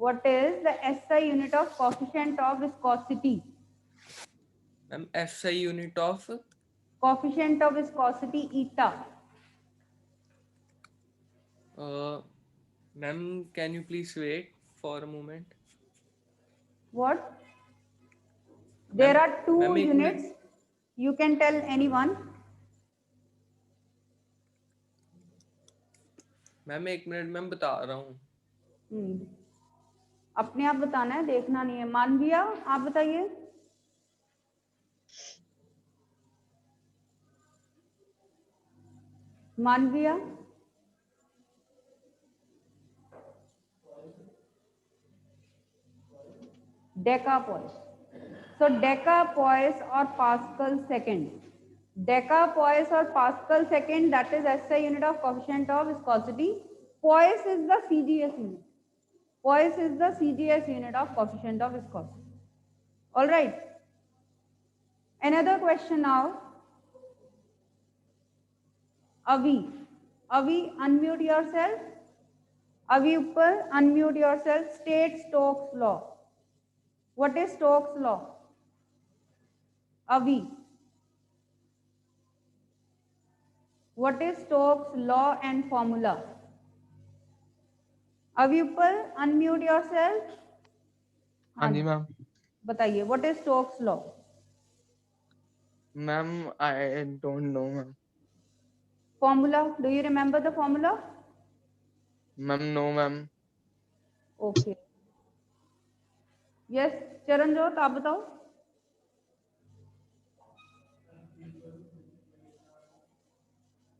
What is the SI unit of coefficient of viscosity? Ma'am, SI unit of Coefficient of viscosity eta. uh, ma'am, can you please wait for a moment? What? There ma'am are two ma'am एक units. Minute You can tell anyone. Ma'am एक minute ma'am बता रहा हूँ. अपने आप बताना है, देखना नहीं है. मानविया, आप बताइए. Manvia. Decapoise. So decapoise or Pascal second. Decapoise or Pascal second, that is SI unit of coefficient of viscosity. Poise is the CGS unit. Poise is the CGS unit of coefficient of viscosity. All right. Another question now. Avi. Avi, unmute yourself. Avi Uppal, unmute yourself. State Stokes law. What is Stokes law? Avi. What is Stokes law and formula? Avi Uppal, unmute yourself. हाँ हाँ जी जी, ma'am. बताइए. What is Stokes law? Ma'am I don't know ma'am. Formula. Do you remember the formula? Ma'am no ma'am. Okay. Yes, Charanjot, आप बताओ.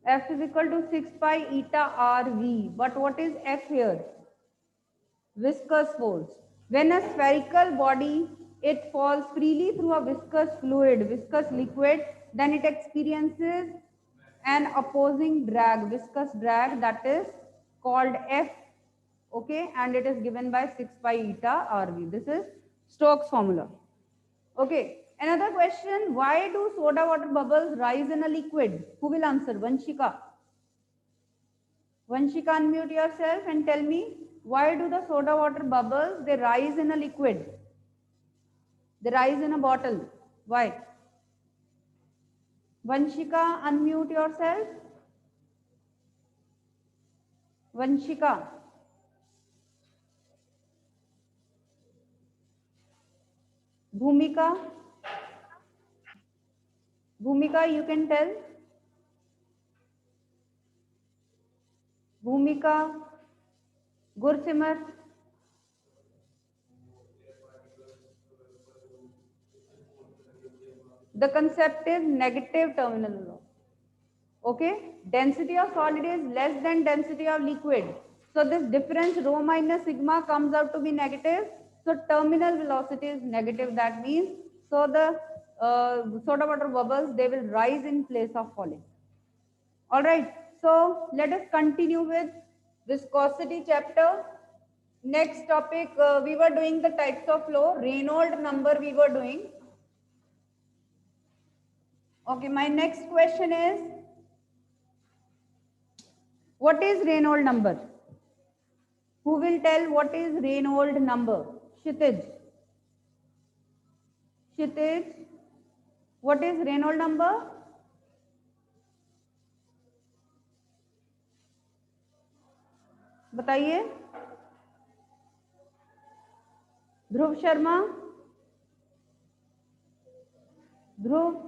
F is equal to 6 pi eta RV. But what is F here? Viscous force. When a spherical body, it falls freely through a viscous fluid, viscous liquid, then it experiences an opposing drag, viscous drag, that is called F. Okay, and it is given by 6 pi eta RV. This is Stokes formula. Okay, another question. Why do soda water bubbles rise in a liquid? Who will answer? Vanshika. Vanshika, unmute yourself and tell me, why do the soda water bubbles, they rise in a liquid? They rise in a bottle. Why? Vanshika, unmute yourself. Vanshika. Bhumika. Bhumika, you can tell. Bhumika. Gursimar. The concept is negative terminal law. Okay, density of solid is less than density of liquid. So this difference rho minus sigma comes out to be negative. So terminal velocity is negative. That means, so the soda water bubbles, they will rise in place of falling. All right. So let us continue with viscosity chapter. Next topic, we were doing the types of flow. Reynolds number we were doing. Okay, my next question is, what is Reynolds number? Who will tell what is Reynolds number? Kshitij. Kshitij, what is Reynolds number? बताइए. ध्रुव शर्मा. ध्रुव.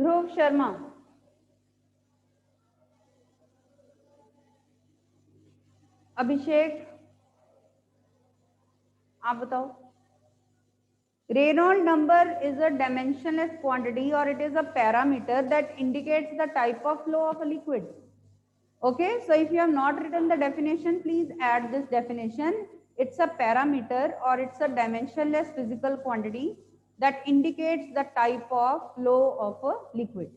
ध्रुव शर्मा. अभिषेक, आप बताओ. Reynolds number is a dimensionless quantity, or it is a parameter that indicates the type of flow of a liquid. Okay, so if you have not written the definition, please add this definition. It's a parameter, or it's a dimensionless physical quantity that indicates the type of flow of a liquid.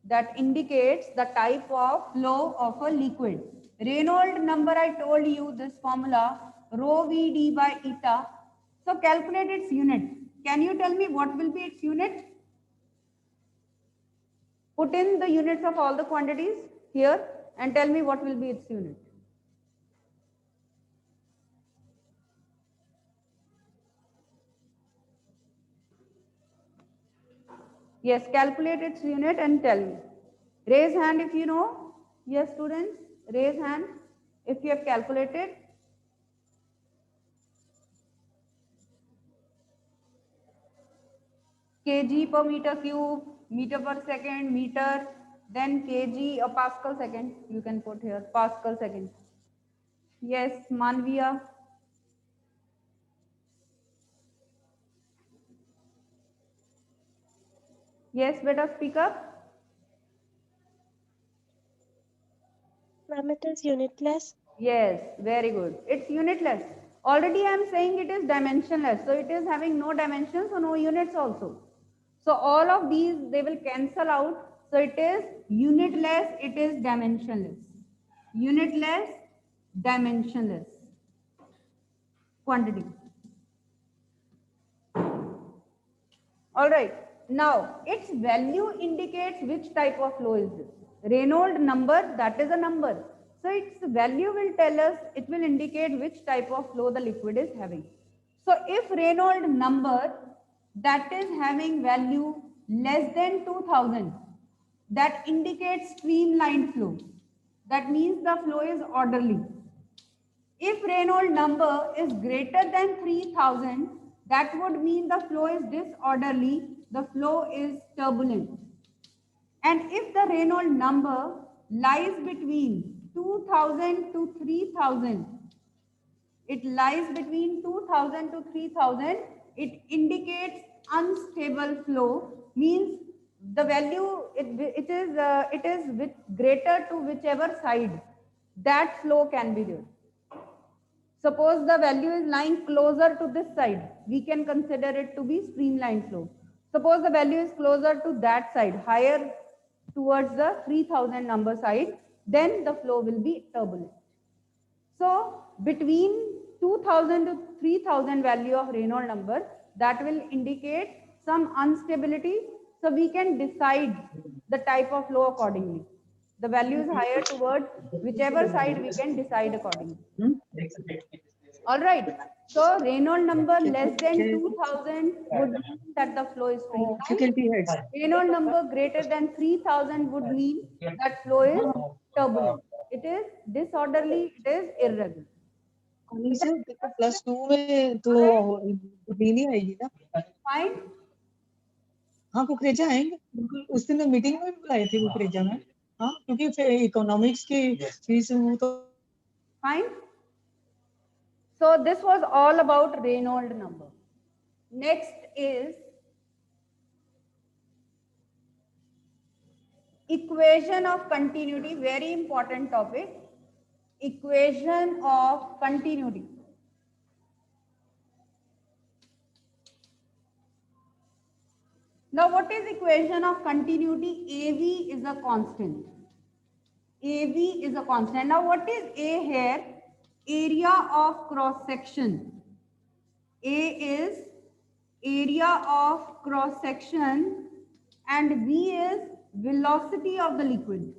That indicates the type of flow of a liquid. Reynolds number, I told you this formula, rho v d by eta. So calculate its unit. Can you tell me what will be its unit? Put in the units of all the quantities here and tell me what will be its unit. Yes, calculate its unit and tell me. Raise hand if you know. Yes, students, raise hand if you have calculated. Kg per meter cube, meter per second, meter, then kg or Pascal second. You can put here Pascal second. Yes, Manvia. Yes, beta, speak up. Ma'am, it is unitless. Yes, very good. It's unitless. Already I am saying it is dimensionless. So it is having no dimensions, so no units also. So all of these, they will cancel out. So it is unitless, it is dimensionless. Unitless, dimensionless quantity. All right. Now, its value indicates which type of flow is this. Reynolds number, that is a number. So, its value will tell us, it will indicate which type of flow the liquid is having. So, if Reynolds number that is having value less than 2000, that indicates streamlined flow. That means the flow is orderly. If Reynolds number is greater than 3000, that would mean the flow is disorderly, the flow is turbulent. And if the Reynolds number lies between 2000 to 3000, it lies between 2000 to 3000, it indicates unstable flow, means the value, it is with greater to whichever side that flow can be there. Suppose the value is lying closer to this side, we can consider it to be streamlined flow. Suppose the value is closer to that side, higher towards the 3000 number side, then the flow will be turbulent. So between 2000 to 3000 value of Reynolds number, that will indicate some instability. So we can decide the type of flow accordingly. The value is higher towards whichever side we can decide accordingly. All right. So Reynolds number less than 2000 would mean that the flow is streamlined. Reynolds number greater than 3000 would mean that flow is turbulent. It is disorderly, it is irregular. Plus 2 में तो नहीं आएगी ना Fine. हाँ कुकरेजा आएंगे बिल्कुल उस दिन मीटिंग में भी बुलाए थे कुकरेजा में हाँ क्योंकि इकोनॉमिक्स की फीस वो तो Fine. So this was all about Reynolds number. Next is equation of continuity, very important topic. Equation of continuity. Now what is equation of continuity? AV is a constant. AV is a constant. Now what is A here? Area of cross section. A is area of cross section and V is velocity of the liquid.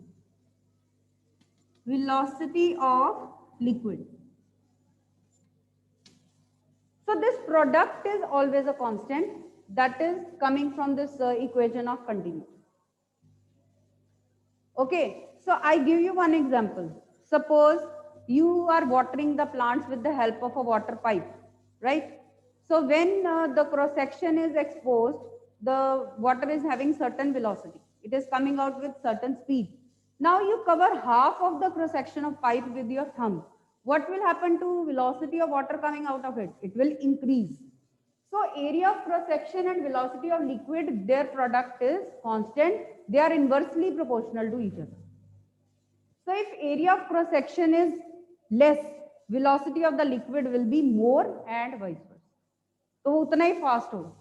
Velocity of liquid. So this product is always a constant, that is coming from this equation of continuity. Okay, so I give you one example. Suppose you are watering the plants with the help of a water pipe, right? So when the cross section is exposed, the water is having certain velocity. It is coming out with certain speed. Now you cover half of the cross section of pipe with your thumb. What will happen to velocity of water coming out of it? It will increase. So area of cross section and velocity of liquid, their product is constant. They are inversely proportional to each other. So if area of cross section is less, velocity of the liquid will be more and vice versa. So utna hi fast ho.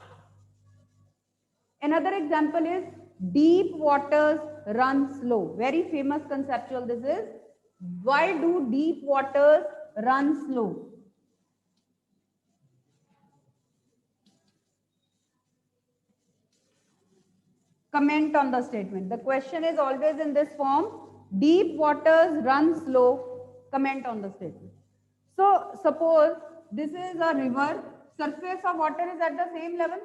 Another example is deep waters run slow. Very famous conceptual this is. Why do deep waters run slow? Comment on the statement. The question is always in this form. Deep waters run slow. Comment on the statement. So suppose this is a river. Surface of water is at the same level.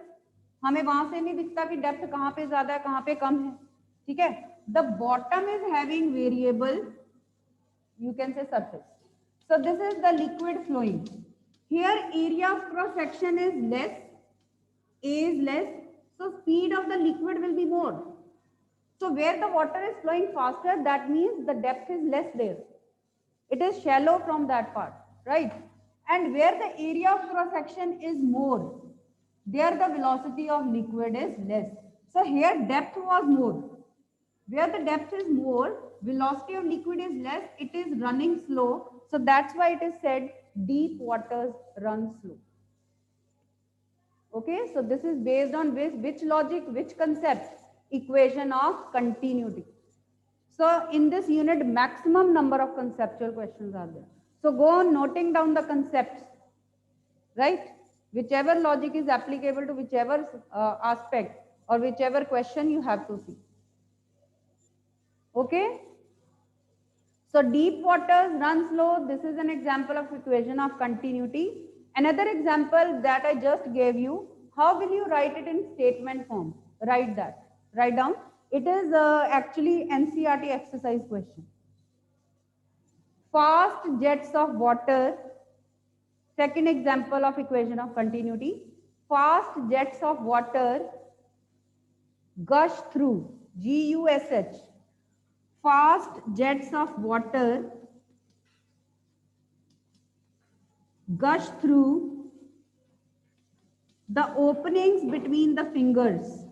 हमें वहां से नहीं दिखता कि depth कहाँ पे ज्यादा है कहाँ पे कम है, ठीक है. The bottom is having variable, you can say surface. So this is the liquid flowing. Here area of cross section is less, A is less, so speed of the liquid will be more. So where the water is flowing faster, that means the depth is less there. It is shallow from that part, right? And where the area of cross section is more, there the velocity of liquid is less. So here depth was more. Where the depth is more, velocity of liquid is less, it is running slow. So that's why it is said deep waters run slow. Okay, so this is based on which logic, which concept? Equation of continuity. So in this unit, maximum number of conceptual questions are there. So go on noting down the concepts, right? Whichever logic is applicable to whichever aspect or whichever question you have to see. Okay. So deep waters run slow. This is an example of equation of continuity. Another example that I just gave you, how will you write it in statement form? Write that. Write down. It is actually NCERT exercise question. Fast jets of water. Second example of equation of continuity. Fast jets of water gush through, G-U-S-H. Fast jets of water gush through the openings between the fingers.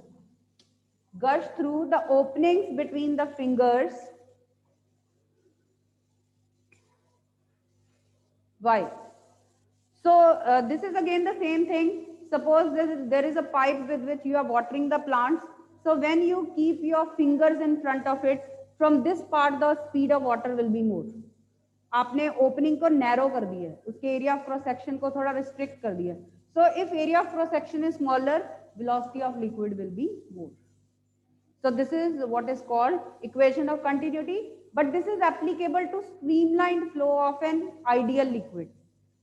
Gush through the openings between the fingers. Why? So this is again the same thing. Suppose there is a pipe with which you are watering the plants. So when you keep your fingers in front of it, from this part the speed of water will be more. आपने opening को narrow कर दिया, उसके area of cross section को थोड़ा restrict कर दिया. So if area of cross section is smaller, velocity of liquid will be more. So this is what is called equation of continuity, but this is applicable to streamlined flow of an ideal liquid.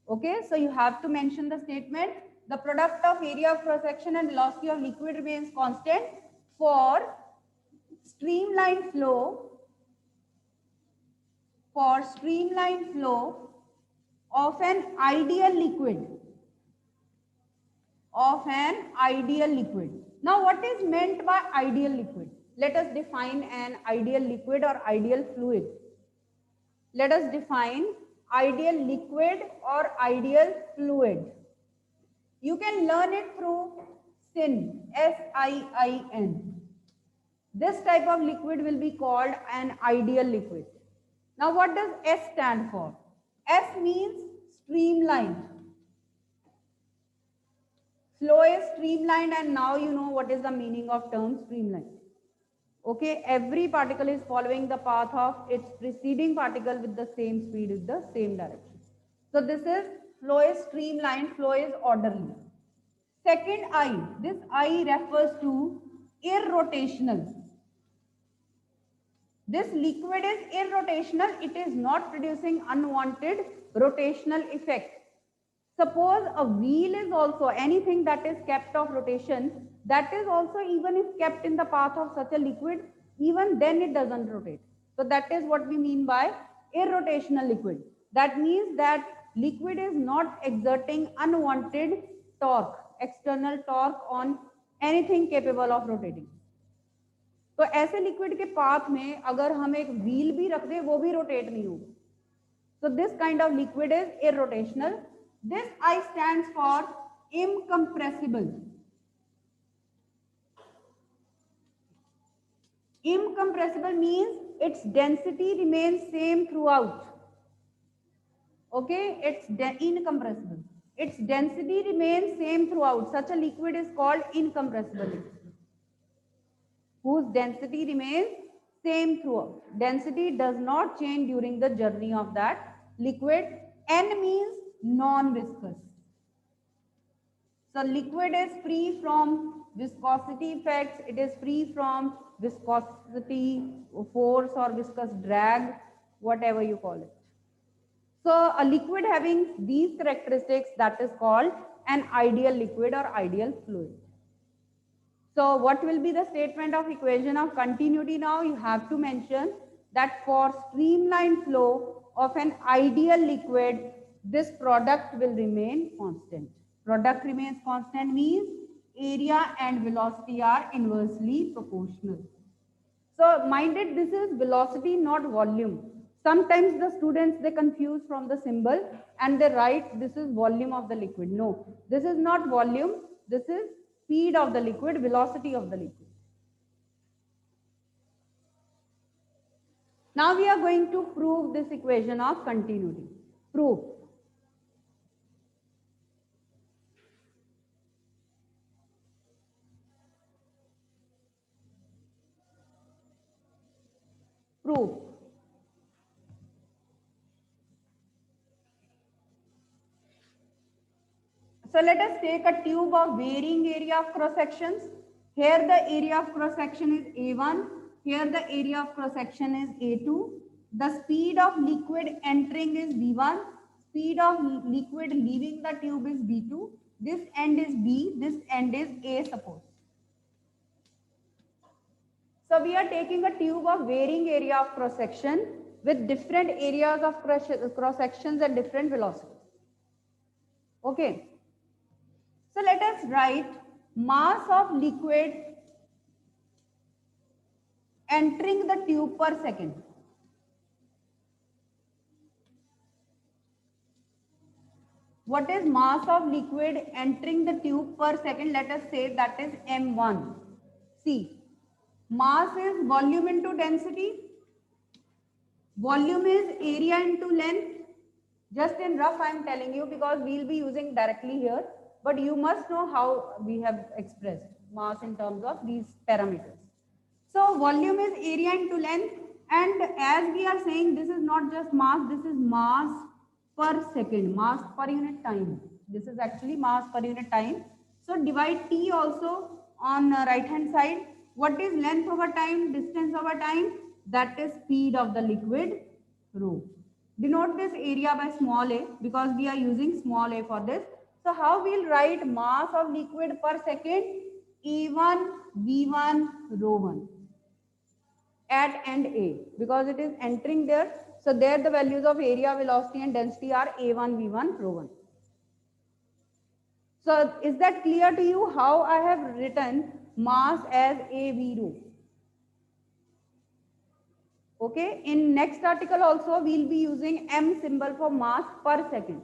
Okay, so you have to mention the statement, the product of area of cross section and velocity of liquid remains constant for streamlined flow, of an ideal liquid. Now what is meant by ideal liquid? Let us define an ideal liquid or ideal fluid. Let us define ideal liquid or ideal fluid. You can learn it through SIN, S-I-I-N. This type of liquid will be called an ideal liquid. Now what does S stand for? S means streamlined. Flow is streamlined, and now you know what is the meaning of term streamlined. Okay, every particle is following the path of its preceding particle with the same speed, with the same direction. So this is flow is streamlined, flow is orderly. Second I, this I refers to irrotational. This liquid is irrotational, it is not producing unwanted rotational effect. Suppose a wheel is also anything that is kept of rotation, that is also, even if kept in the path of such a liquid, even then it doesn't rotate. So that is what we mean by irrotational liquid. That means that liquid is not exerting unwanted torque, external torque on anything capable of rotating. तो ऐसे liquid के path में अगर हम एक wheel भी रख दें वो भी रोटेट नहीं होगा. So this kind of liquid is irrotational. This I stands for incompressible. Incompressible means its density remains same throughout. Okay, it's incompressible. Its density remains same throughout. Such a liquid is called incompressible liquid, whose density remains same throughout. Density does not change during the journey of that liquid. N means non-viscous. So liquid is free from viscosity effects. It is free from viscosity force or viscous drag, whatever you call it. So a liquid having these characteristics, that is called an ideal liquid or ideal fluid. So what will be the statement of equation of continuity now? You have to mention that for streamlined flow of an ideal liquid, this product will remain constant. Product remains constant means area and velocity are inversely proportional. So mind it, this is velocity, not volume. Sometimes the students, they confuse from the symbol and they write this is volume of the liquid. No, this is not volume. This is speed of the liquid, velocity of the liquid. Now we are going to prove this equation of continuity. Proof. Proof. So let us take a tube of varying area of cross sections. Here the area of cross section is A1. Here the area of cross section is A2. The speed of liquid entering is V1. Speed of liquid leaving the tube is V2. This end is B. This end is A, suppose. So we are taking a tube of varying area of cross section with different areas of cross sections at different velocities. Okay. So let us write mass of liquid entering the tube per second. What is mass of liquid entering the tube per second? Let us say that is M1. See, mass is volume into density. Volume is area into length. Just in rough I am telling you because we will be using directly here. But you must know how we have expressed mass in terms of these parameters. So volume is area into length, and as we are saying, this is not just mass, this is mass per second, mass per unit time. This is actually mass per unit time. So divide T also on right hand side. What is length over time, distance over time? That is speed of the liquid, rho. Denote this area by small a because we are using small a for this. So how we'll write mass of liquid per second? A1 V1 rho 1 at end A because it is entering there. So there the values of area, velocity and density are A1 V1 rho 1. So is that clear to you how I have written mass as A V rho? Okay, in next article also we will be using M symbol for mass per second.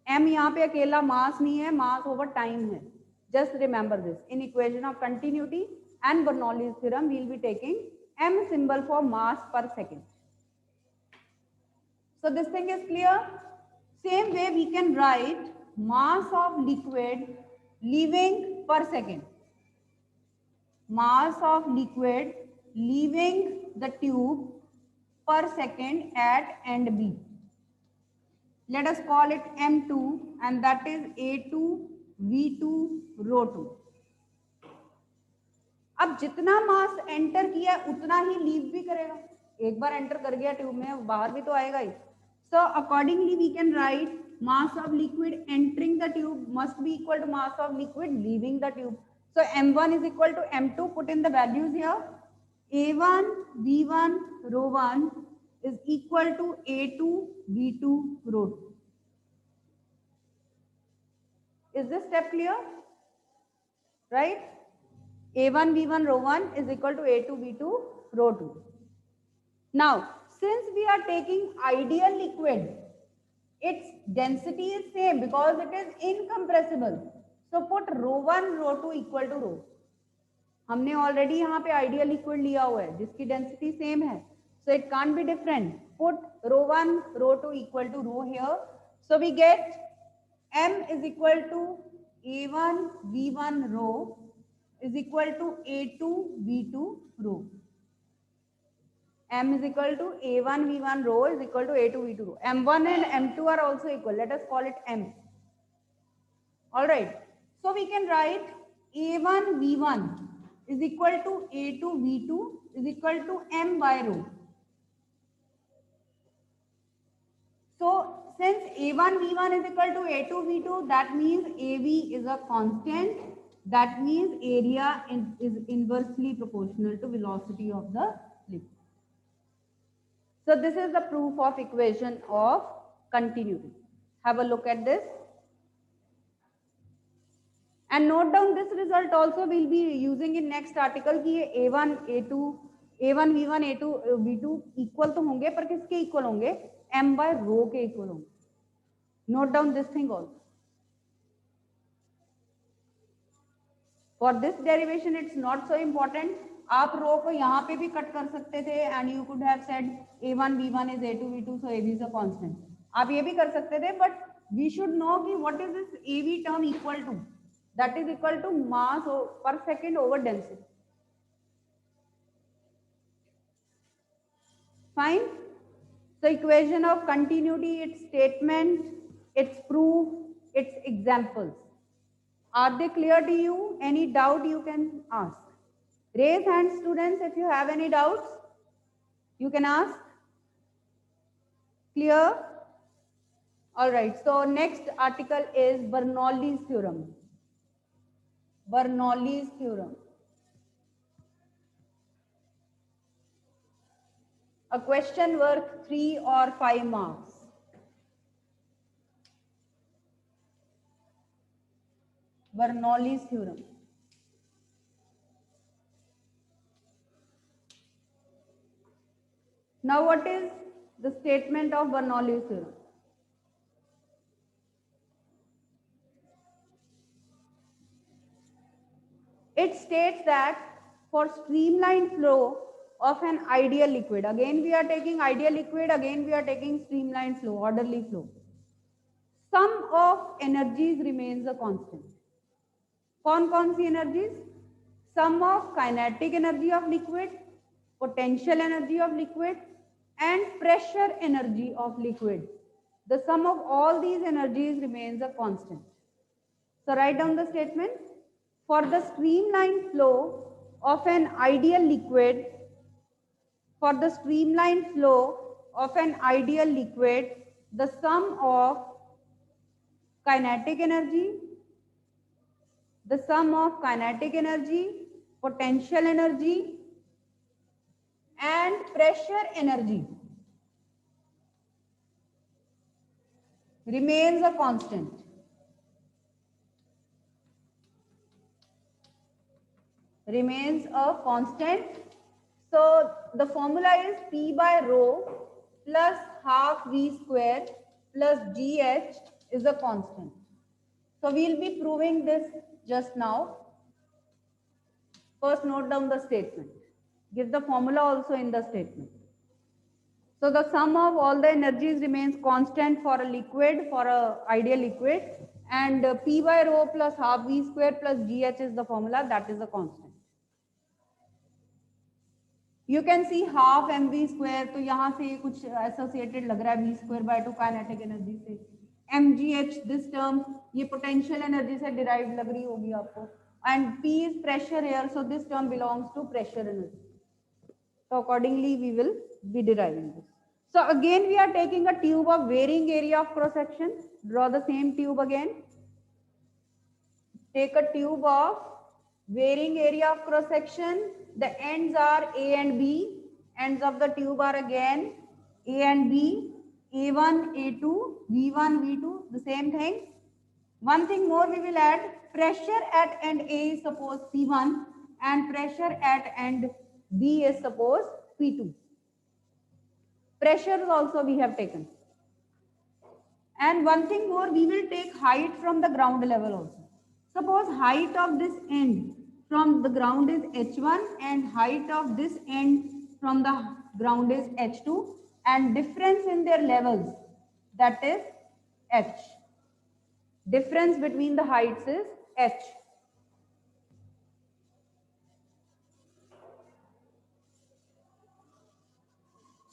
M यहाँ पे अकेला mass नहीं है, mass over time है. Just remember this. In equation of continuity and Bernoulli's theorem, we will be taking M symbol for mass per second. So this thing is clear. Same way we can write mass of liquid leaving per second. Mass of liquid leaving the tube per second at end B. Let us call it M2 and that is A2 V2 rho 2. अब जितना मास enter किया उतना ही leave भी करेगा. एक बार enter कर गया tube में बाहर भी तो आएगा ही. So accordingly we can write mass of liquid entering the tube must be equal to mass of liquid leaving the tube. So M1 is equal to M2. Put in the values here. A1 V1 rho 1 is equal to A2 V2 rho 2. Is this step clear? Right? A1 V1 rho 1 is equal to A2 V2 rho 2. Now, since we are taking ideal liquid, its density is same because it is incompressible. So put rho 1 rho 2 equal to rho. हमने already यहाँ पे ideal liquid लिया हुआ है जिसकी density same है. So it can't be different. Put rho 1 rho 2 equal to rho here. So we get M is equal to A1 V1 rho is equal to A2 V2 rho. M is equal to A1 V1 rho is equal to A2 V2 rho. M1 and M2 are also equal. Let us call it M. All right. So we can write A1 V1 is equal to A2 V2 is equal to M by rho. So since A1 V1 is equal to A2 V2, that means AV is a constant That means area is inversely proportional to velocity of the liquid. So this is the proof of equation of continuity. Have a look at this. And note down this result also we'll be using in next article कि ये A1, A2, A1, V1, A2, V2 equal तो होंगे पर किसके equal होंगे? M by rho के equal होंगे. Note down this thing also. For this derivation it's not so important. आप रो को यहाँ पे भी कट कर सकते थे and you could have said A1, V1 is A2, V2, so AB is a constant. आप ये भी कर सकते थे, but we should know कि what is this AB term equal to? That is equal to mass per second over density. Fine. So equation of continuity, its statement, its proof, its examples. Are they clear to you? Any doubt you can ask. Raise hands, students, if you have any doubts. You can ask. Clear? All right. So next article is Bernoulli's theorem. Bernoulli's theorem. A question worth 3 or 5 marks. Bernoulli's theorem. Now what is the statement of Bernoulli's theorem? It states that for streamlined flow of an ideal liquid, again we are taking ideal liquid, again we are taking streamlined flow, orderly flow, sum of energies remains a constant. कौन सी energies? Sum of kinetic energy of liquid, potential energy of liquid and pressure energy of liquid. The sum of all these energies remains a constant. So write down the statement. For the streamlined flow of an ideal liquid, for the streamlined flow of an ideal liquid, the sum of kinetic energy, potential energy and pressure energy remains a constant. Remains a constant. So the formula is P by rho plus half V square plus GH is a constant. So we'll be proving this just now. First note down the statement. Give the formula also in the statement. So the sum of all the energies remains constant for a liquid, for a ideal liquid, and P by rho plus half V square plus GH is the formula, that is a constant. You can see half mv square, तो यहाँ से कुछ associated लग रहा है v square by 2 kinetic energy से. mgh this term ये potential energy से derived लग रही होगी आपको. And P is pressure here, so this term belongs to pressure energy. So accordingly we will be deriving this. So again we are taking a tube of varying area of cross section. Draw the same tube again. Take a tube of varying area of cross section. The ends are A and B. Ends of the tube are again A and B, A1, A2, V1, V2, the same thing. One thing more we will add, pressure at end A is suppose P1 and pressure at end B is suppose P2. Pressures also we have taken. And one thing more, we will take height from the ground level also. Suppose height of this end from the ground is h1 and height of this end from the ground is h2 and difference in their levels, that is h. Difference between the heights is h.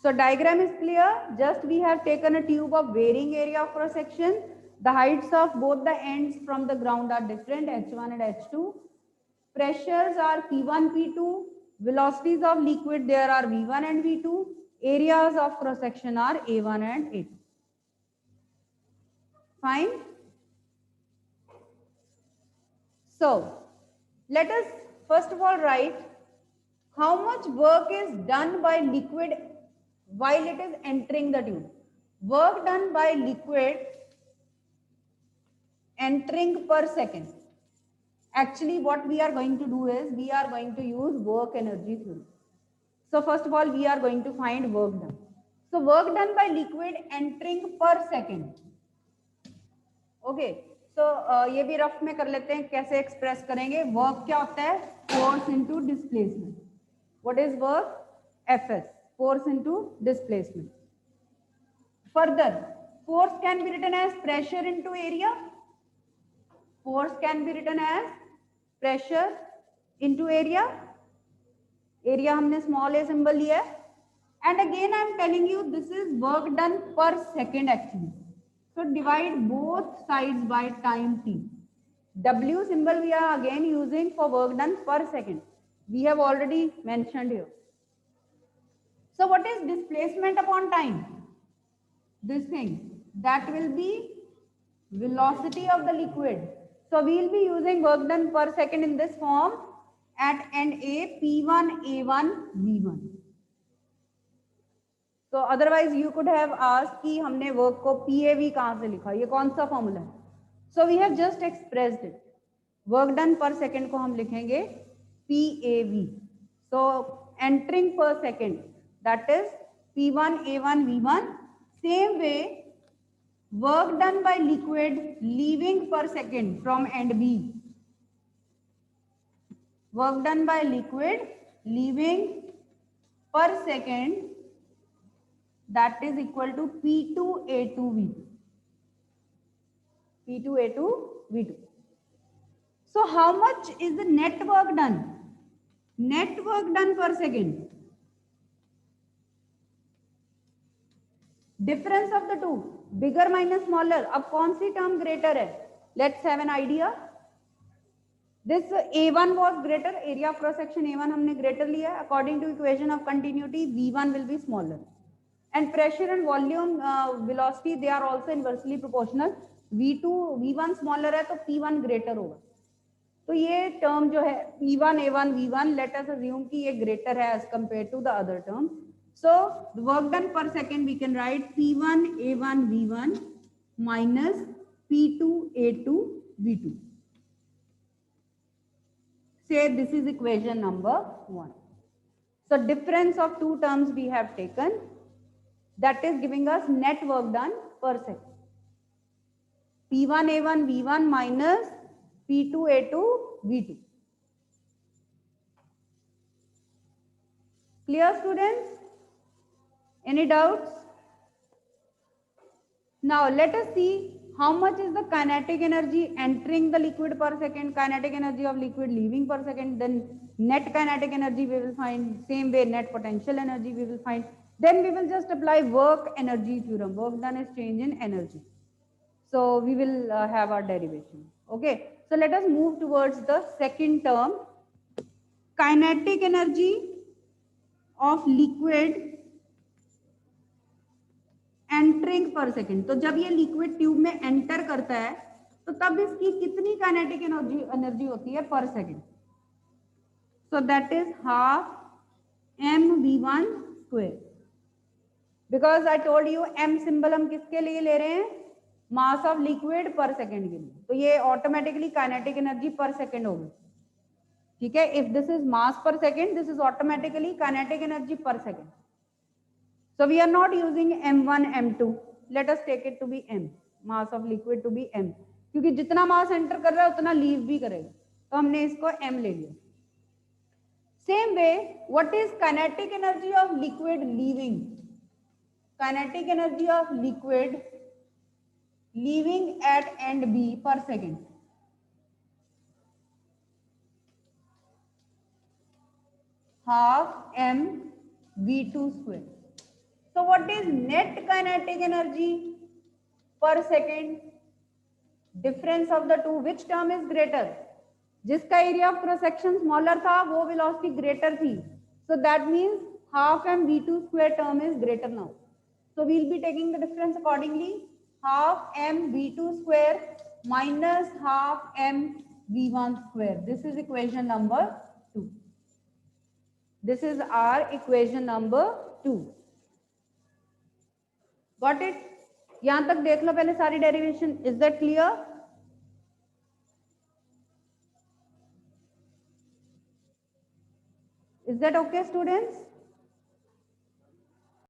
So diagram is clear. Just we have taken a tube of varying area of cross section. The heights of both the ends from the ground are different, h1 and h2. Pressures are P1, P2. Velocities of liquid there are V1 and V2. Areas of cross section are A1 and A2. Fine. So Let us first of all write how much work is done by liquid while it is entering the tube. Work done by liquid entering per second. Actually, what we are going to do is we are going to use work energy theory. So first of all, we are going to find work done. So work done by liquid entering per second. Okay. So ये भी rough में कर लेते हैं, कैसे express करेंगे. Work क्या होता है? Force into displacement. What is work? Fs, force into displacement. Further, force can be written as pressure into area. Force can be written as pressure into area. Area हमने small a symbol लिया है. And again I am telling you this is work done per second actually. So divide both sides by time t. W symbol we are again using for work done per second. We have already mentioned here. So what is displacement upon time? This thing that will be velocity of the liquid. So we will be using work done per second in this form at end A, P1 A1 V1. So otherwise you could have asked कि हमने work को PAV कहाँ से लिखा, ये कौन सा formula है? So we have just expressed it. Work done पर सेकेंड को हम लिखेंगे PAV. So entering per second, that is P1 A1 V1. Same way, work done by liquid leaving per second from end B. Work done by liquid leaving per second, that is equal to P2 A2 V2. P2 A2 V2. So how much is the net work done? Net work done per second. Difference of the two, bigger minus smaller. अब कौन सी term greater है? Let's have an idea. This A1 was greater, area of cross section A1 हमने greater लिया. According to equation of continuity, V1 will be smaller. And pressure and volume, velocity, they are also inversely proportional. V1 smaller है तो P1 greater होगा. तो ये term जो है P1 A1 V1, let us assume कि ये greater है as compared to the other term. So the work done per second we can write P1 A1 V1 minus P2 A2 V2. Say this is equation number 1. So difference of two terms we have taken, that is giving us net work done per second. P1 A1 V1 minus P2 A2 V2. Clear, students? Any doubts? Now let us see how much is the kinetic energy entering the liquid per second, kinetic energy of liquid leaving per second, then net kinetic energy we will find, same way net potential energy we will find. Then we will just apply work energy theorem. Work done is change in energy. So we will have our derivation. Okay. So let us move towards the second term. Kinetic energy of liquid entering पर second. तो जब ये liquid tube में enter करता है तो तब इसकी कितनी काइनेटिक एनर्जी होती है पर second? So that is half mv1 square. Because I told you m symbol हम किसके लिए ले रहे हैं? मास ऑफ लिक्विड पर सेकेंड के लिए. तो ये ऑटोमेटिकली काइनेटिक एनर्जी पर सेकेंड होगी. ठीक है. इफ दिस इज मास पर second, this is automatically kinetic energy पर second. So we are not using m1 m2. Let us take it to be m, mass of liquid to be m, क्योंकि जितना मास enter कर रहा है उतना leave भी करेगा, तो हमने इसको m ले लिया. Same way, what is kinetic energy of liquid leaving? Kinetic energy of liquid leaving at end B per second. Half m v2 square. So what is net kinetic energy per second? Difference of the two, which term is greater? जिसका area of cross section smaller था वो velocity greater थी. So that means half m v2 square term is greater now. So we will be taking the difference accordingly. Half m v2 square minus half m V1 square. This is equation number 2. This is our equation number 2. Got it? यहां तक देख लो पहले सारी derivation. Is that clear? Is that okay, students?